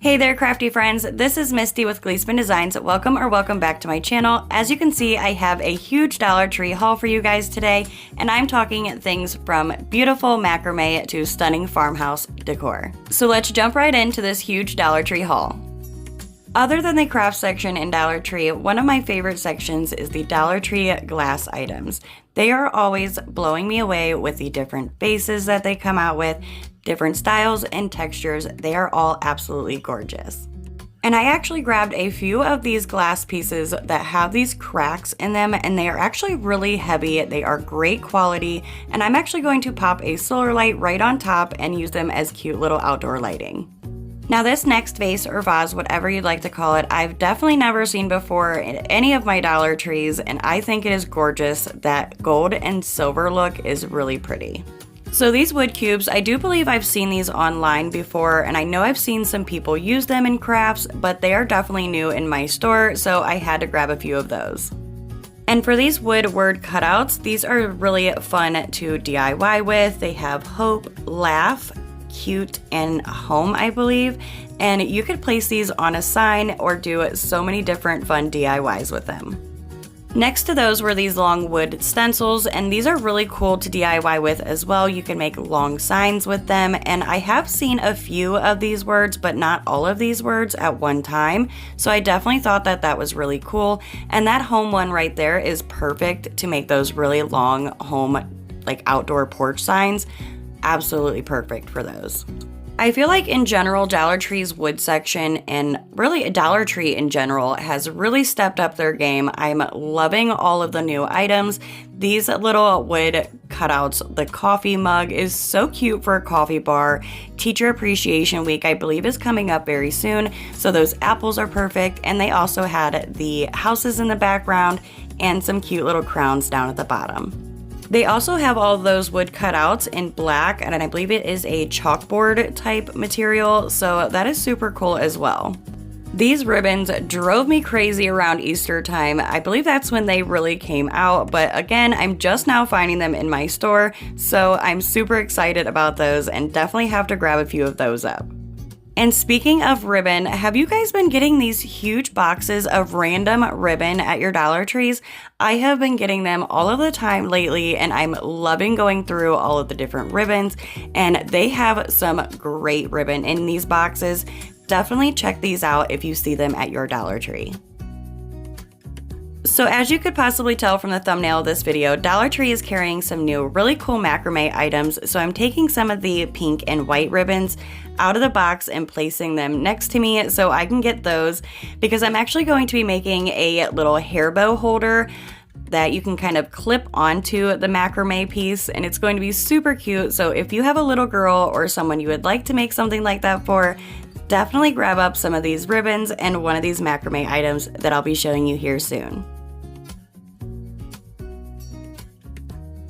Hey there, crafty friends. This is Misty with GleespenDesigns. Welcome back to my channel. As you can see, I have a huge Dollar Tree haul for you guys today, and I'm talking things from beautiful macrame to stunning farmhouse decor. So let's jump right into this huge Dollar Tree haul. Other than the craft section in Dollar Tree, one of my favorite sections is the Dollar Tree glass items. They are always blowing me away with the different bases that they come out with, different styles and textures. They are all absolutely gorgeous. And I actually grabbed a few of these glass pieces that have these cracks in them, and they are actually really heavy. They are great quality, and I'm actually going to pop a solar light right on top and use them as cute little outdoor lighting. Now this next vase or vase, whatever you'd like to call it, I've definitely never seen before in any of my Dollar Trees, and I think it is gorgeous. That gold and silver look is really pretty. So these wood cubes, I do believe I've seen these online before, and I know I've seen some people use them in crafts, but they are definitely new in my store, so I had to grab a few of those. And for these wood word cutouts, these are really fun to DIY with. They have hope, laugh, cute, and home, I believe, and you could place these on a sign or do so many different fun DIYs with them. Next to those were these long wood stencils, and these are really cool to DIY with as well. You can make long signs with them, and I have seen a few of these words, but not all of these words at one time, so I definitely thought that that was really cool. And that home one right there is perfect to make those really long home, like outdoor porch signs. Absolutely perfect for those. I feel like in general, Dollar Tree's wood section, and really Dollar Tree in general, has really stepped up their game. I'm loving all of the new items. These little wood cutouts, the coffee mug is so cute for a coffee bar. Teacher Appreciation Week, I believe, is coming up very soon, so those apples are perfect. And they also had the houses in the background and some cute little crowns down at the bottom. They also have all of those wood cutouts in black, and I believe it is a chalkboard type material, so that is super cool as well. These ribbons drove me crazy around Easter time. I believe that's when they really came out, but again, I'm just now finding them in my store, so I'm super excited about those and definitely have to grab a few of those up. And speaking of ribbon, have you guys been getting these huge boxes of random ribbon at your Dollar Trees? I have been getting them all of the time lately, and I'm loving going through all of the different ribbons, and they have some great ribbon in these boxes. Definitely check these out if you see them at your Dollar Tree. So as you could possibly tell from the thumbnail of this video, Dollar Tree is carrying some new really cool macrame items, so I'm taking some of the pink and white ribbons out of the box and placing them next to me so I can get those, because I'm actually going to be making a little hair bow holder that you can kind of clip onto the macrame piece, and it's going to be super cute. So if you have a little girl or someone you would like to make something like that for, definitely grab up some of these ribbons and one of these macrame items that I'll be showing you here soon.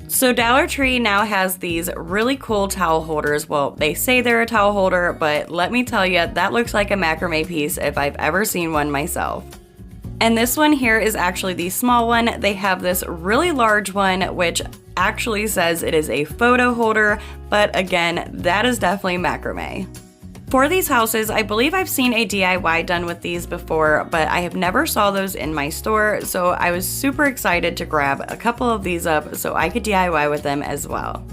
So Dollar Tree now has these really cool towel holders. Well, they say they're a towel holder, but let me tell you, that looks like a macrame piece if I've ever seen one myself. And this one here is actually the small one. They have this really large one, which actually says it is a photo holder, but again, that is definitely macrame. For these houses, I believe I've seen a DIY done with these before, but I have never saw those in my store, so I was super excited to grab a couple of these up so I could DIY with them as well.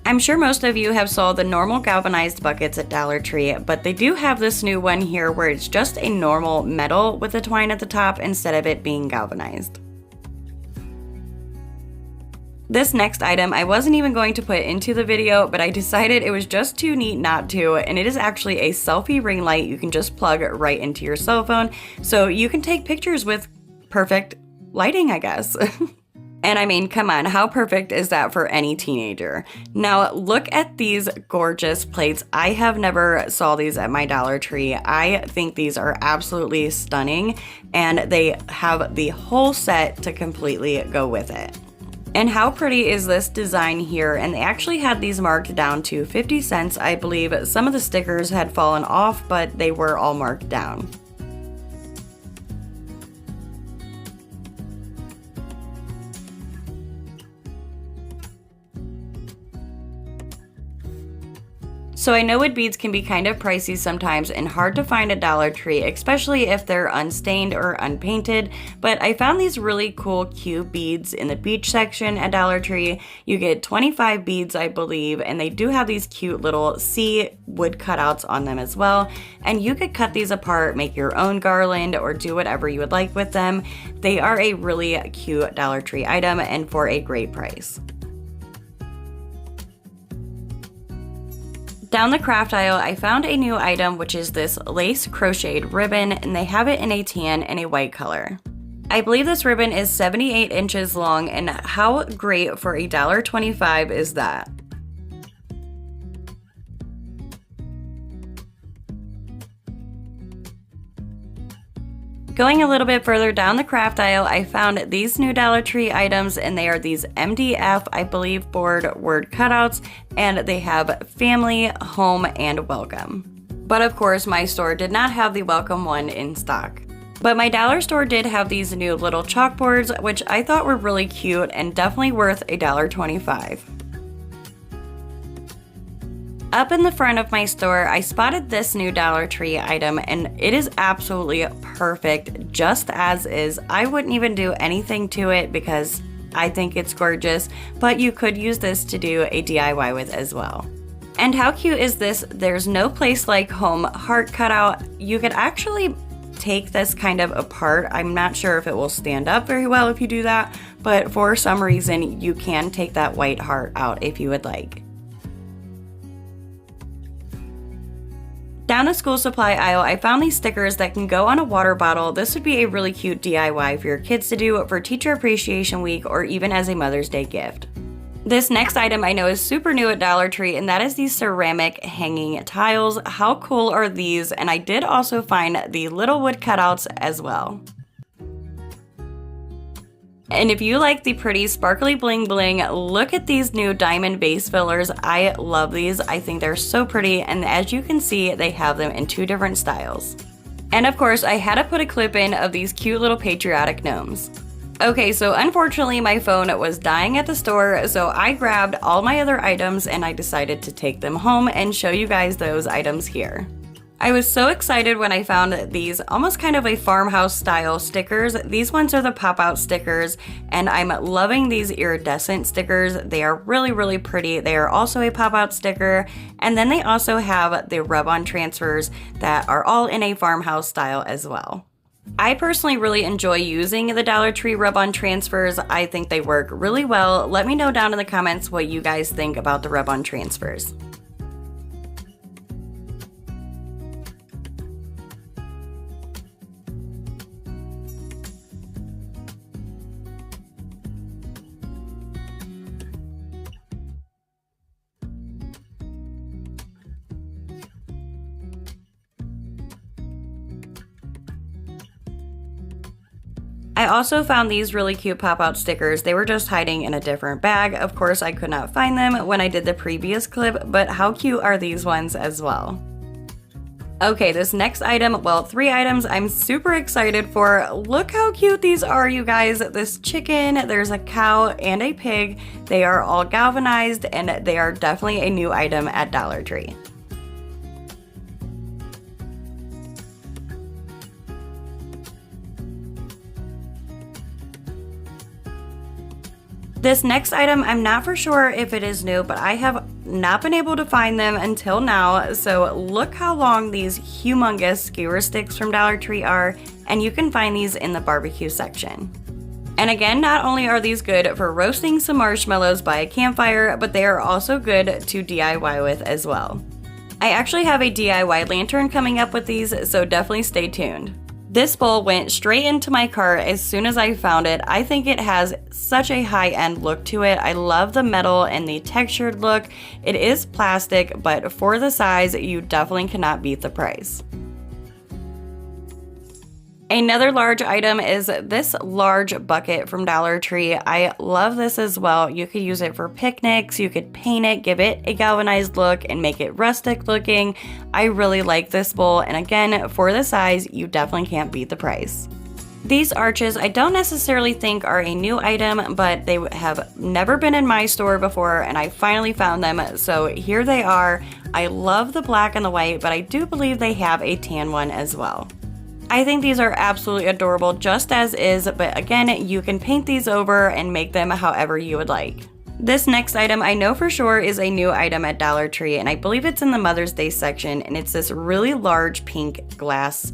I'm sure most of you have saw the normal galvanized buckets at Dollar Tree, but they do have this new one here where it's just a normal metal with a twine at the top instead of it being galvanized. This next item I wasn't even going to put into the video, but I decided it was just too neat not to, and it is actually a selfie ring light you can just plug right into your cell phone, so you can take pictures with perfect lighting, I guess. And I mean, come on, how perfect is that for any teenager? Now look at these gorgeous plates. I have never saw these at my Dollar Tree. I think these are absolutely stunning, and they have the whole set to completely go with it. And how pretty is this design here? And they actually had these marked down to 50 cents, I believe. Some of the stickers had fallen off, but they were all marked down. So I know wood beads can be kind of pricey sometimes and hard to find at Dollar Tree, especially if they're unstained or unpainted, but I found these really cool cute beads in the beach section at Dollar Tree. You get 25 beads, I believe, and they do have these cute little sea wood cutouts on them as well, and you could cut these apart, make your own garland, or do whatever you would like with them. They are a really cute Dollar Tree item and for a great price. Down the craft aisle, I found a new item, which is this lace crocheted ribbon, and they have it in a tan and a white color. I believe this ribbon is 78 inches long, and how great for $1.25 is that? Going a little bit further down the craft aisle, I found these new Dollar Tree items, and they are these MDF, I believe, board word cutouts, and they have family, home, and welcome. But of course, my store did not have the welcome one in stock. But my dollar store did have these new little chalkboards, which I thought were really cute and definitely worth $1.25. Up in the front of my store, I spotted this new Dollar Tree item, and it is absolutely perfect just as is. I wouldn't even do anything to it because I think it's gorgeous, but you could use this to do a DIY with as well. And how cute is this? There's no place like home heart cutout. You could actually take this kind of apart. I'm not sure if it will stand up very well if you do that, but for some reason you can take that white heart out if you would like. Down the school supply aisle, I found these stickers that can go on a water bottle. This would be a really cute DIY for your kids to do for Teacher Appreciation Week or even as a Mother's Day gift. This next item I know is super new at Dollar Tree, and that is these ceramic hanging tiles. How cool are these? And I did also find the little wood cutouts as well. And if you like the pretty sparkly bling bling, look at these new diamond base fillers. I love these. I think they're so pretty, and as you can see, they have them in 2 different styles. And of course, I had to put a clip in of these cute little patriotic gnomes. Okay, so unfortunately my phone was dying at the store, so I grabbed all my other items and I decided to take them home and show you guys those items here. I was so excited when I found these almost kind of a farmhouse style stickers. These ones are the pop-out stickers, and I'm loving these iridescent stickers. They are really, really pretty. They are also a pop-out sticker, and then they also have the rub-on transfers that are all in a farmhouse style as well. I personally really enjoy using the Dollar Tree rub-on transfers. I think they work really well. Let me know down in the comments what you guys think about the rub-on transfers. I also found these really cute pop-out stickers. They were just hiding in a different bag. Of course, I could not find them when I did the previous clip, but how cute are these ones as well? Okay, this next item, well, 3 items I'm super excited for. Look how cute these are, you guys. This chicken, there's a cow, and a pig. They are all galvanized, and they are definitely a new item at Dollar Tree. This next item, I'm not for sure if it is new, but I have not been able to find them until now. So look how long these humongous skewer sticks from Dollar Tree are, and you can find these in the barbecue section. And again, not only are these good for roasting some marshmallows by a campfire, but they are also good to DIY with as well. I actually have a DIY lantern coming up with these, so definitely stay tuned. This bowl went straight into my cart as soon as I found it. I think it has such a high-end look to it. I love the metal and the textured look. It is plastic, but for the size, you definitely cannot beat the price. Another large item is this large bucket from Dollar Tree. I love this as well. You could use it for picnics, you could paint it, give it a galvanized look, and make it rustic looking. I really like this bowl, and again, for the size, you definitely can't beat the price. These arches I don't necessarily think are a new item, but they have never been in my store before and I finally found them, so here they are. I love the black and the white, but I do believe they have a tan one as well. I think these are absolutely adorable just as is, but again, you can paint these over and make them however you would like. This next item I know for sure is a new item at Dollar Tree, and I believe it's in the Mother's Day section, and it's this really large pink glass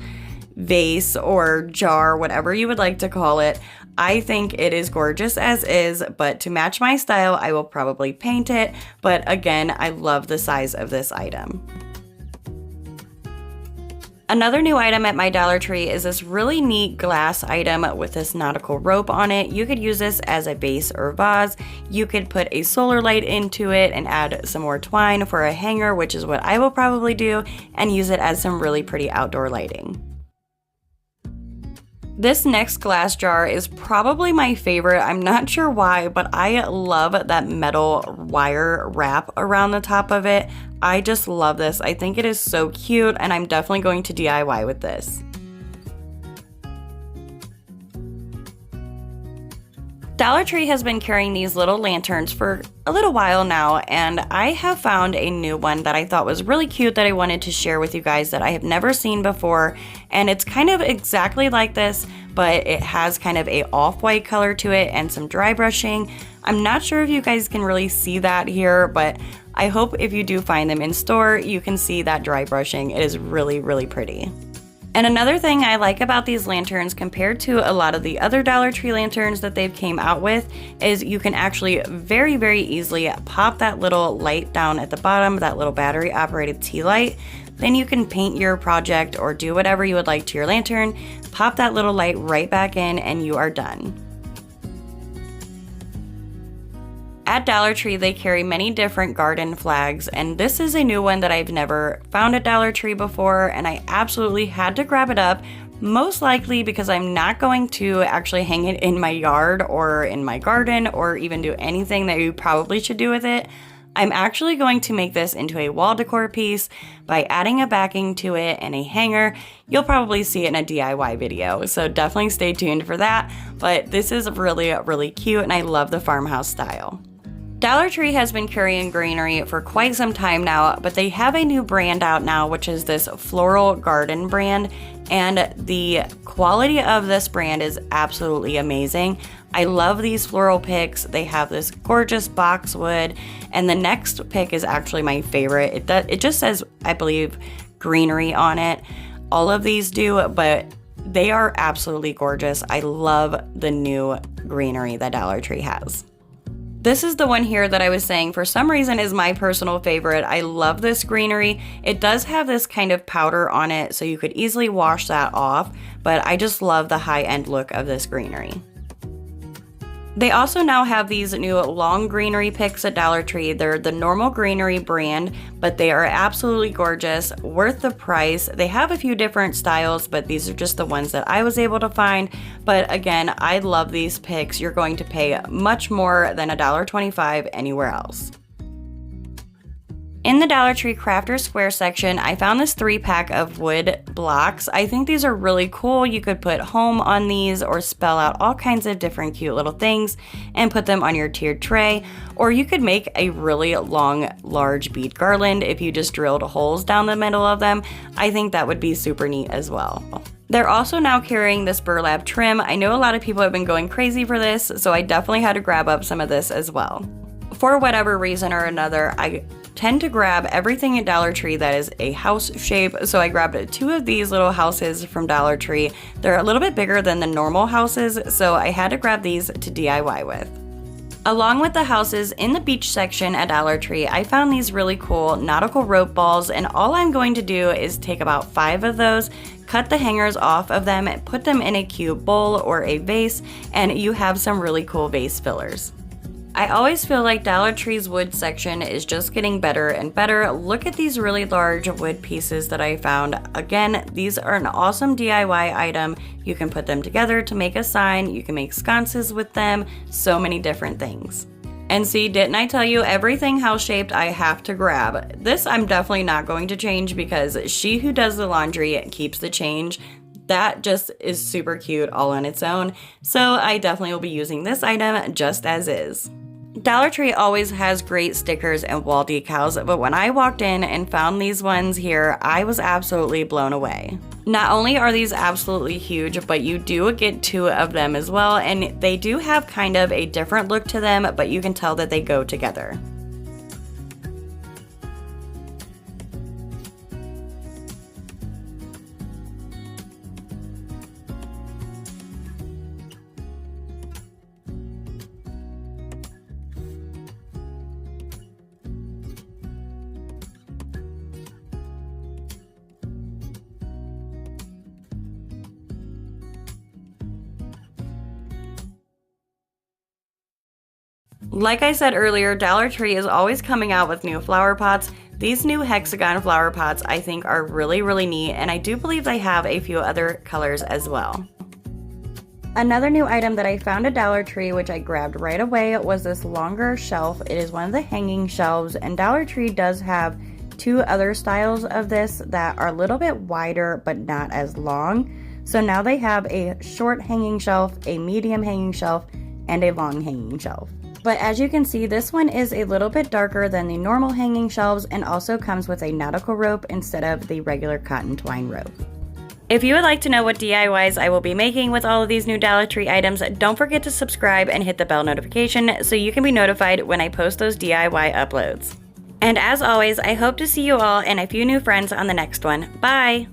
vase or jar, whatever you would like to call it. I think it is gorgeous as is, but to match my style, I will probably paint it, but again, I love the size of this item. Another new item at my Dollar Tree is this really neat glass item with this nautical rope on it. You could use this as a base or vase. You could put a solar light into it and add some more twine for a hanger, which is what I will probably do, and use it as some really pretty outdoor lighting. This next glass jar is probably my favorite. I'm not sure why, but I love that metal wire wrap around the top of it. I just love this. I think it is so cute, and I'm definitely going to DIY with this. Dollar Tree has been carrying these little lanterns for a little while now, and I have found a new one that I thought was really cute that I wanted to share with you guys that I have never seen before, and it's kind of exactly like this, but it has kind of a off-white color to it and some dry brushing. I'm not sure if you guys can really see that here, but I hope if you do find them in store, you can see that dry brushing. It is really, really pretty. And another thing I like about these lanterns compared to a lot of the other Dollar Tree lanterns that they've came out with is you can actually very, very easily pop that little light down at the bottom, that little battery operated tea light. Then you can paint your project or do whatever you would like to your lantern, pop that little light right back in, and you are done. At Dollar Tree, they carry many different garden flags, and this is a new one that I've never found at Dollar Tree before, and I absolutely had to grab it up, most likely because I'm not going to actually hang it in my yard or in my garden or even do anything that you probably should do with it. I'm actually going to make this into a wall decor piece by adding a backing to it and a hanger. You'll probably see it in a DIY video, so definitely stay tuned for that, but this is really, really cute, and I love the farmhouse style. Dollar Tree has been carrying greenery for quite some time now, but they have a new brand out now, which is this Floral Garden brand, and the quality of this brand is absolutely amazing. I love these floral picks. They have this gorgeous boxwood, and the next pick is actually my favorite. It just says, I believe, greenery on it. All of these do, but they are absolutely gorgeous. I love the new greenery that Dollar Tree has. This is the one here that I was saying for some reason is my personal favorite. I love this greenery. It does have this kind of powder on it, so you could easily wash that off, but I just love the high-end look of this greenery. They also now have these new long greenery picks at Dollar Tree. They're the normal greenery brand, but they are absolutely gorgeous, worth the price. They have a few different styles, but these are just the ones that I was able to find. But again, I love these picks. You're going to pay much more than $1.25 anywhere else. In the Dollar Tree Crafter Square section, I found this 3-pack of wood blocks. I think these are really cool. You could put home on these or spell out all kinds of different cute little things and put them on your tiered tray. Or you could make a really long, large bead garland if you just drilled holes down the middle of them. I think that would be super neat as well. They're also now carrying this burlap trim. I know a lot of people have been going crazy for this, so I definitely had to grab up some of this as well. For whatever reason or another, I tend to grab everything at Dollar Tree that is a house shape, so I grabbed 2 of these little houses from Dollar Tree. They're a little bit bigger than the normal houses, so I had to grab these to DIY with. Along with the houses in the beach section at Dollar Tree, I found these really cool nautical rope balls, and all I'm going to do is take about 5 of those, cut the hangers off of them, put them in a cute bowl or a vase, and you have some really cool vase fillers. I always feel like Dollar Tree's wood section is just getting better and better. Look at these really large wood pieces that I found. Again, these are an awesome DIY item. You can put them together to make a sign. You can make sconces with them. So many different things. And see, didn't I tell you everything house-shaped I have to grab? This I'm definitely not going to change because she who does the laundry keeps the change. That just is super cute all on its own, so I definitely will be using this item just as is. Dollar Tree always has great stickers and wall decals, but when I walked in and found these ones here, I was absolutely blown away. Not only are these absolutely huge, but you do get 2 of them as well, and they do have kind of a different look to them, but you can tell that they go together. Like I said earlier, Dollar Tree is always coming out with new flower pots. These new hexagon flower pots I think are really neat, and I do believe they have a few other colors as well. Another new item that I found at Dollar Tree, which I grabbed right away, was this longer shelf. It is one of the hanging shelves, and Dollar Tree does have 2 other styles of this that are a little bit wider but not as long. So now they have a short hanging shelf, a medium hanging shelf, and a long hanging shelf. But as you can see, this one is a little bit darker than the normal hanging shelves and also comes with a nautical rope instead of the regular cotton twine rope. If you would like to know what DIYs I will be making with all of these new Dollar Tree items, don't forget to subscribe and hit the bell notification so you can be notified when I post those DIY uploads. And as always, I hope to see you all and a few new friends on the next one. Bye!